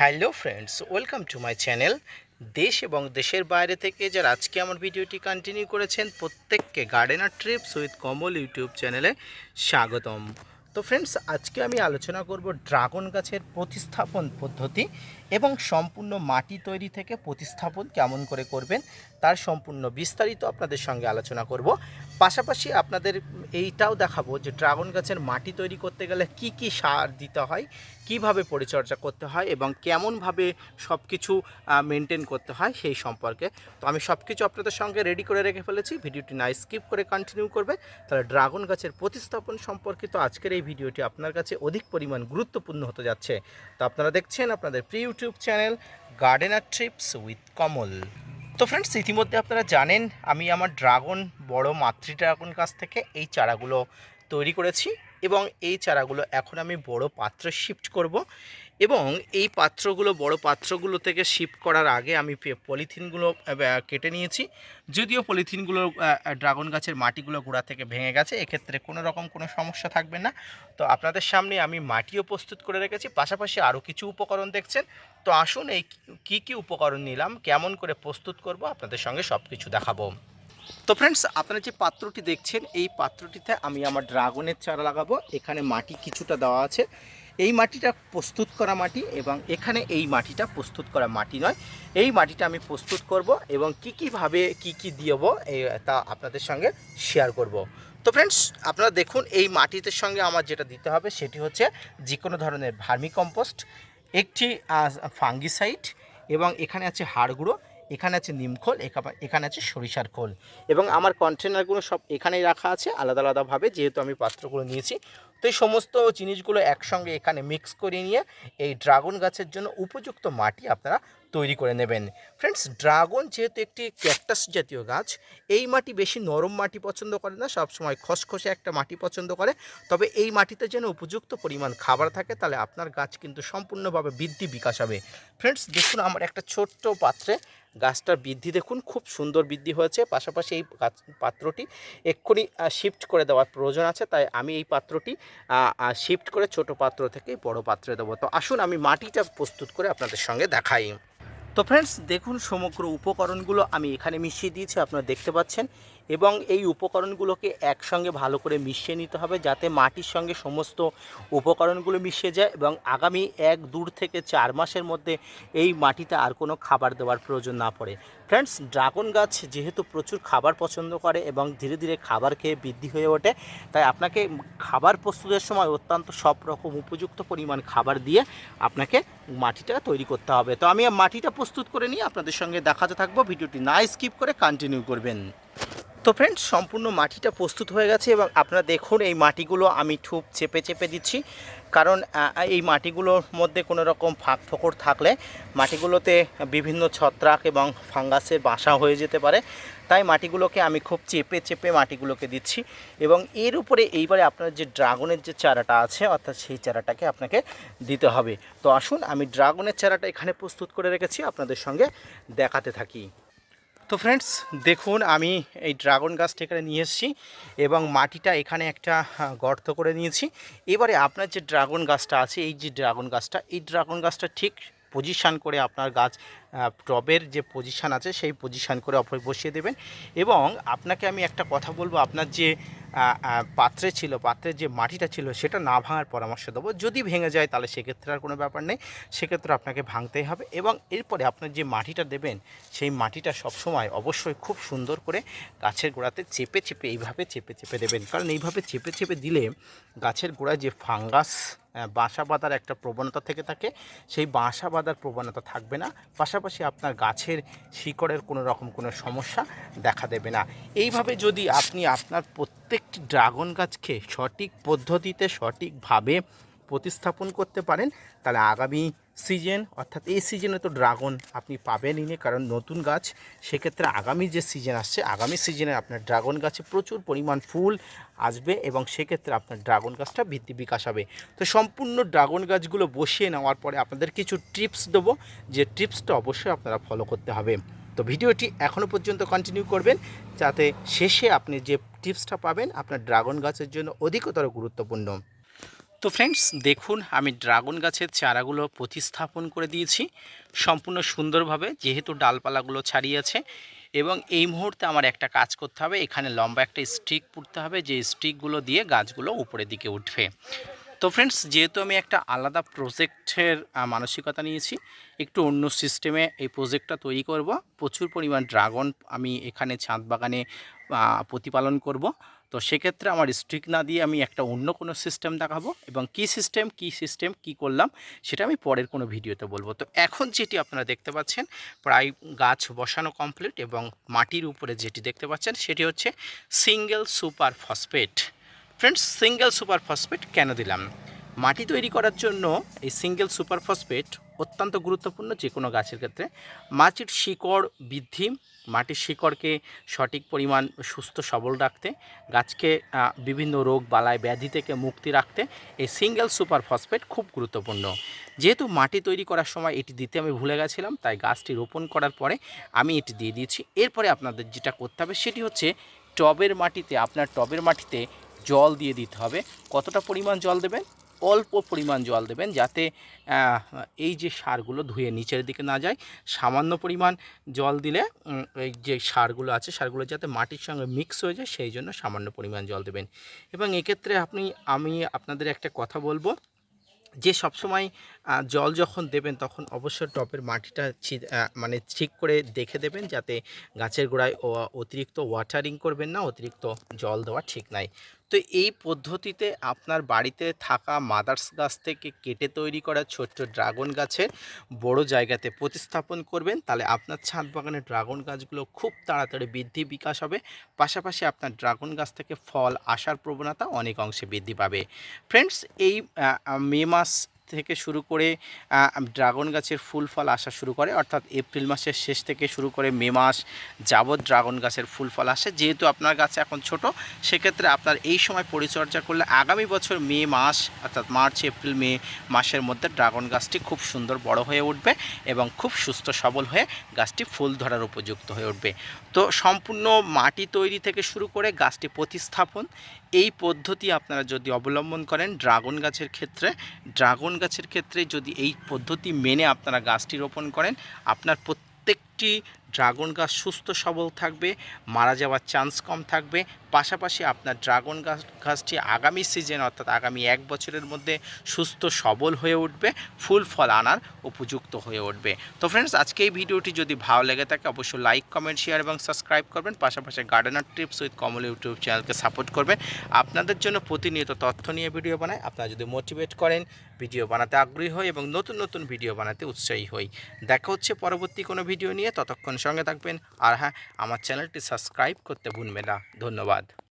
Hello friends, welcome to my channel. দেশ এবং দেশের বাইরে থেকে যারা আজকে আমার ভিডিওটি কন্টিনিউ করেছেন প্রত্যেককে gardener Trips with Kamal YouTube চ্যানেলে স্বাগতম। তো ফ্রেন্ডস, আজকে আমি আলোচনা করব ড্রাগন গাছের প্রতিস্থাপন পদ্ধতি এবং সম্পূর্ণ মাটি তৈরি থেকে প্রতিস্থাপন কেমন করে করবেন তার সম্পূর্ণ বিস্তারিত আপনাদের সঙ্গে আলোচনা করব। পাশাপাশি আপনাদের এইটাও দেখাবো যে ড্রাগন গাছের মাটি তৈরি করতে গেলে কি কি সার দিতে হয়, কিভাবে পরিচর্যা করতে হয় এবং কেমনভাবে সব কিছু মেনটেন করতে হয় সেই সম্পর্কে। তো আমি সব কিছু আপনাদের সঙ্গে রেডি করে রেখে ফেলেছি, ভিডিওটি না স্কিপ করে কন্টিনিউ করবে। তাহলে ড্রাগন গাছের প্রতিস্থাপন সম্পর্কিত আজকের এই ভিডিওটি আপনার কাছে অধিক পরিমাণ গুরুত্বপূর্ণ হতে যাচ্ছে। তো আপনারা দেখছেন আপনাদের প্রিয় YouTube channel Gardener Trips with Kamal. তো ফ্রেন্ডস, ইতিমধ্যে আপনারা জানেন আমি আমার বড় মাতৃ ড্রাগন গাছ থেকে এই চারাগুলো তৈরি করেছি এবং এই চারাগুলো এখন আমি বড় পাত্রে শিফট করব। এবং এই বড় পাত্রগুলো থেকে শিফট করার আগে আমি পলিথিনগুলো কেটে নিয়েছি। যদিও পলিথিনগুলো ড্রাগন গাছের মাটিগুলো গোড়া থেকে ভেঙে গেছে, এক্ষেত্রে কোনো রকম কোনো সমস্যা থাকবে না। তো আপনাদের সামনে আমি মাটিও প্রস্তুত করে রেখেছি, পাশাপাশি আরও কিছু উপকরণ দেখছেন। তো আসুন এই কী উপকরণ নিলাম, কেমন করে প্রস্তুত করব আপনাদের সঙ্গে সব কিছু দেখাবো। তো ফ্রেন্ডস, আপনারা যে পাত্রটি দেখছেন এই পাত্রটিতে আমি আমার ড্রাগনের চারা লাগাবো। এখানে মাটি কিছুটা দেওয়া আছে, এই মাটিটা প্রস্তুত করা মাটি, এবং এখানে এই মাটিটা প্রস্তুত করা মাটি নয়। এই মাটিটা আমি প্রস্তুত করব এবং কীভাবে কী দেবো তা আপনাদের সঙ্গে শেয়ার করব। তো ফ্রেন্ডস, আপনারা দেখুন এই মাটিতে সঙ্গে আমার যেটা দিতে হবে সেটি হচ্ছে যে কোনো ধরনের ভার্মি কম্পোস্ট, একটি ফাঙ্গিসাইড, এবং এখানে আছে হাড় গুঁড়ো, এখানে আছে নিমখোল, এখানে আছে সরিষার খোল, এবং আমার কন্টেনারগুলো সব এখানেই রাখা আছে আলাদা আলাদাভাবে, যেহেতু আমি পাত্রগুলো নিয়েছি। তো এই সমস্ত জিনিসগুলো একসঙ্গে এখানে মিক্স করে নিয়ে এই ড্রাগন গাছের জন্য উপযুক্ত মাটি আপনারা তৈরি করে নেবেন। ফ্রেন্ডস, ড্রাগন যেহেতু একটি ক্যাকটাস জাতীয় গাছ, এই মাটি বেশি নরম মাটি পছন্দ করে না, সবসময় খসখসে একটা মাটি পছন্দ করে। তবে এই মাটিতে যেন উপযুক্ত পরিমাণ খাবার থাকে, তাহলে আপনার গাছ কিন্তু সম্পূর্ণভাবে বৃদ্ধি বিকাশ হবে। ফ্রেন্ডস, দেখুন আমার একটা ছোট্ট পাত্রে গাছটার বৃদ্ধি দেখুন, খুব সুন্দর বৃদ্ধি হয়েছে। পাশাপাশি এই পাত্রটি এক্ষুনি শিফট করে দেওয়ার প্রয়োজন আছে, তাই আমি এই পাত্রটি শিফট করে ছোট পাত্র থেকে বড় পাত্রে দেবো। তো আসুন আমি মাটিটা প্রস্তুত করে আপনাদের সঙ্গে দেখাই। তো ফ্রেন্ডস, দেখুন সমগ্র উপকরণগুলো আমি এখানে মিশিয়ে দিয়েছি, আপনারা দেখতে পাচ্ছেন। এবং এই উপকরণগুলোকে একসঙ্গে ভালো করে মিশিয়ে নিতে হবে, যাতে মাটির সঙ্গে সমস্ত উপকরণগুলো মিশিয়ে যায় এবং আগামী 1-2 থেকে 4 মাসের মধ্যে এই মাটিতে আর কোনো খাবার দেওয়ার প্রয়োজন না পড়ে। ফ্রেন্ডস, ড্রাগন গাছ যেহেতু প্রচুর খাবার পছন্দ করে এবং ধীরে ধীরে খাবার খেয়ে বৃদ্ধি হয়ে ওঠে, তাই আপনাকে খাবার প্রস্তুতের সময় অত্যন্ত সব রকম উপযুক্ত পরিমাণ খাবার দিয়ে আপনাকে মাটিটা তৈরি করতে হবে। তো আমি মাটিটা প্রস্তুত করে নিয়ে আপনাদের সঙ্গে দেখাতে থাকবো, ভিডিওটি না স্কিপ করে কন্টিনিউ করবেন। তো ফ্রেন্ডস, সম্পূর্ণ মাটিটা প্রস্তুত হয়ে গেছে এবং আপনারা দেখুন এই মাটিগুলো আমি খুব চেপে চেপে দিচ্ছি, কারণ এই মাটিগুলোর মধ্যে কোনো রকম ফাঁক ফোকর থাকলে মাটিগুলোতে বিভিন্ন ছত্রাক এবং ফাঙ্গাসের বাসা হয়ে যেতে পারে। তাই মাটিগুলোকে আমি খুব চেপে চেপে মাটিগুলোকে দিচ্ছি, এবং এর উপরে এইবারে আপনার যে ড্রাগনের যে চারাটা আছে অর্থাৎ সেই চারাটাকে আপনাকে দিতে হবে। তো আসুন আমি ড্রাগনের চারাটা এখানে প্রস্তুত করে রেখেছি, আপনাদের সঙ্গে দেখাতে থাকি। তো ফ্রেন্ডস, দেখুন আমি এই ড্রাগন গাছটা এখানে নিয়ে এসেছি এবং মাটিটা এখানে একটা গর্ত করে নিয়েছি। এবারে আপনার যে ড্রাগন গাছটা আছে, এই ড্রাগন গাছটা ঠিক পজিশান করে আপনার গাছ টবের যে পজিশান আছে সেই পজিশান করে বসিয়ে দেবেন। এবং আপনাকে আমি একটা কথা বলবো, আপনার যে পাত্রের যে মাটিটা ছিল সেটা না ভাঙার পরামর্শ দেবো। যদি ভেঙে যায় তাহলে সেক্ষেত্রে আর কোনো ব্যাপার নেই, সেক্ষেত্রে আপনাকে ভাঙতেই হবে। এবং এরপরে আপনার যে মাটিটা দেবেন সেই মাটিটা সবসময় অবশ্যই খুব সুন্দর করে গাছের গোড়াতে চেপে চেপে এইভাবে চেপে চেপে দেবেন, কারণ এইভাবে চেপে চেপে দিলে গাছের গোড়ায় যে ফাঙ্গাস বাসা বাঁধার একটা প্রবণতা থেকে থাকে, সেই বাসা বাঁধার প্রবণতা থাকবে না। পাশাপাশি আপনার গাছের শিকড়ের কোনো রকম কোনো সমস্যা দেখা দেবে না। এইভাবে যদি আপনি আপনার প্রত্যেকটি ড্রাগন গাছকে সঠিক পদ্ধতিতে সঠিকভাবে প্রতিস্থাপন করতে পারেন, তাহলে আগামী সিজন অর্থাৎ এই সিজনে তো ড্রাগন আপনি পাবেনই না, কারণ নতুন গাছ। সেক্ষেত্রে আগামী যে সিজন আসছে, আগামী সিজনে আপনার ড্রাগন গাছে প্রচুর পরিমাণ ফুল আসবে এবং সেক্ষেত্রে আপনার ড্রাগন গাছটা বৃদ্ধি বিকাশ হবে। তো সম্পূর্ণ ড্রাগন গাছগুলো বসিয়ে নেওয়ার পরে আপনাদের কিছু টিপস দেবো, যে টিপসটা অবশ্যই আপনারা ফলো করতে হবে। তো ভিডিওটি এখনও পর্যন্ত কন্টিনিউ করবেন, যাতে শেষে আপনি যে টিপসটা পাবেন আপনার ড্রাগন গাছের জন্য অধিকতর গুরুত্বপূর্ণ। তো ফ্রেন্ডস দেখুন, আমি ড্রাগন গাছের চারাগুলো প্রতিস্থাপন করে দিয়েছি সম্পূর্ণ সুন্দরভাবে, যেহেতু ডালপালাগুলো ছাড়িয়েছে। এবং এই মুহূর্তে আমার একটা কাজ করতে হবে, এখানে লম্বা একটা স্টিক পুঁততে হবে, যে স্টিকগুলো দিয়ে গাছগুলো উপরের দিকে উঠবে। তো ফ্রেন্ডস, যেহেতু আমি একটা আলাদা প্রজেক্টের মানসিকতা নিয়েছি, একটু অন্য সিস্টেমে এই প্রজেক্টটা তৈরি করব। প্রচুর পরিমাণ ড্রাগন আমি এখানে ছাদ বাগানে প্রতিপালন করব। তো সেক্ষেত্রে আমার স্ট্রিক না দিয়ে আমি একটা অন্য কোনো সিস্টেম দেখাবো, এবং কী সিস্টেম কী করলাম সেটা আমি পরের কোনো ভিডিওতে বলবো। তো এখন যেটি আপনারা দেখতে পাচ্ছেন, প্রায় গাছ বসানো কমপ্লিট, এবং মাটির উপরে যেটি দেখতে পাচ্ছেন সেটি হচ্ছে single super phosphate. Friends, single super phosphate কেন দিলাম? মাটি তৈরি করার জন্য এই সিঙ্গেল সুপার ফসফেট অত্যন্ত গুরুত্বপূর্ণ যে কোনো গাছের ক্ষেত্রে। মাটির শিকড় বৃদ্ধি, মাটির শিকড়কে সঠিক পরিমাণ সুস্থ সবল রাখতে, গাছকে বিভিন্ন রোগ বালাই ব্যাধি থেকে মুক্তি রাখতে এই সিঙ্গেল সুপার ফসফেট খুব গুরুত্বপূর্ণ। যেহেতু মাটি তৈরি করার সময় এটি দিতে আমি ভুলে গেছিলাম, তাই গাছটি রোপণ করার পরে আমি এটি দিয়ে দিয়েছি। এরপরে আপনাদের যেটা করতে হবে সেটি হচ্ছে আপনার টবের মাটিতে জল দিয়ে দিতে হবে। কতটা পরিমাণ জল দেবেন? অল্প পরিমাণ জল দেবেন, যাতে এই যে সারগুলো ধুয়ে নিচের দিকে না যায়। সামান্য পরিমাণ জল দিলে এই যে সারগুলো আছে, সারগুলো যাতে মাটির সঙ্গে মিক্স হয়ে যায়, সেই জন্য সামান্য পরিমাণ জল দেবেন। এবং এক্ষেত্রে আমি আপনাদের একটা কথা বলবো, যে সবসময় জল যখন দেবেন তখন অবশ্যই টবের মাটিটা মানে ঠিক করে দেখে দেবেন, যাতে গাছের গোড়ায় অতিরিক্ত ওয়াটারিং করবেন না, অতিরিক্ত জল দেওয়া ঠিক নাই। তো এই পদ্ধতিতে আপনার বাড়িতে থাকা মাদার্স গাছ থেকে কেটে তৈরি করা ছোট্ট ড্রাগন গাছের বড় জায়গাতে প্রতিস্থাপন করবেন, তাহলে আপনার ছাদ বাগানের ড্রাগন গাছগুলো খুব তাড়াতাড়ি বৃদ্ধি বিকাশ হবে। পাশাপাশি আপনার ড্রাগন গাছ থেকে ফল আসার প্রবণতা অনেক অংশে বৃদ্ধি পাবে। ফ্রেন্ডস, এই মে মাস থেকে শুরু করে ড্রাগন গাছের ফুল ফল আসা শুরু করে, অর্থাৎ এপ্রিল মাসের শেষ থেকে শুরু করে মে মাস যাবৎ ড্রাগন গাছের ফুল ফল আসে। যেহেতু আপনার গাছ এখন ছোট, সেক্ষেত্রে আপনার এই সময় পরিচর্যা করলে আগামী বছর মে মাস, অর্থাৎ মার্চ এপ্রিল মে মাসের মধ্যে ড্রাগন গাছটি খুব সুন্দর বড় হয়ে উঠবে, এবং খুব সুস্থ সবল হয়ে গাছটি ফুল ধরার উপযুক্ত হয়ে উঠবে। তো সম্পূর্ণ মাটি তৈরি থেকে শুরু করে গাছটি প্রতিস্থাপন, এই পদ্ধতি আপনারা যদি অবলম্বন করেন ড্রাগন গাছের ক্ষেত্রে যদি এই পদ্ধতি মেনে আপনারা গাছটি রোপণ করেন, আপনার প্রত্যেকটি ড্রাগন গাছ সুস্থ সবল থাকবে, মারা যাওয়ার চান্স কম থাকবে। পাশাপাশি আপনার ড্রাগন গাছটি আগামী সিজন, অর্থাৎ আগামী 1 বছরের মধ্যে সুস্থ সবল হয়ে উঠবে, ফুল ফল আনার উপযুক্ত হয়ে উঠবে। তো ফ্রেন্ডস, আজকে এই ভিডিওটি যদি ভালো লেগে থাকে অবশ্যই লাইক, কমেন্ট, শেয়ার এবং সাবস্ক্রাইব করবেন। পাশাপাশি gardener tips with Kamal YouTube চ্যানেলকে সাপোর্ট করবেন। আপনাদের জন্য প্রতিনিয়ত তথ্য নিয়ে ভিডিও বানাই। আপনারা যদি মোটিভেট করেন, ভিডিও বানাতে আগ্রহী হই এবং নতুন নতুন ভিডিও বানাতে উৎসাহী হই। দেখা হচ্ছে পরবর্তী কোনো ভিডিও নিয়ে, ততক্ষণ সঙ্গে থাকবেন। আর হ্যাঁ, আমার চ্যানেলটি সাবস্ক্রাইব করতে ভুলবেন না। ধন্যবাদ।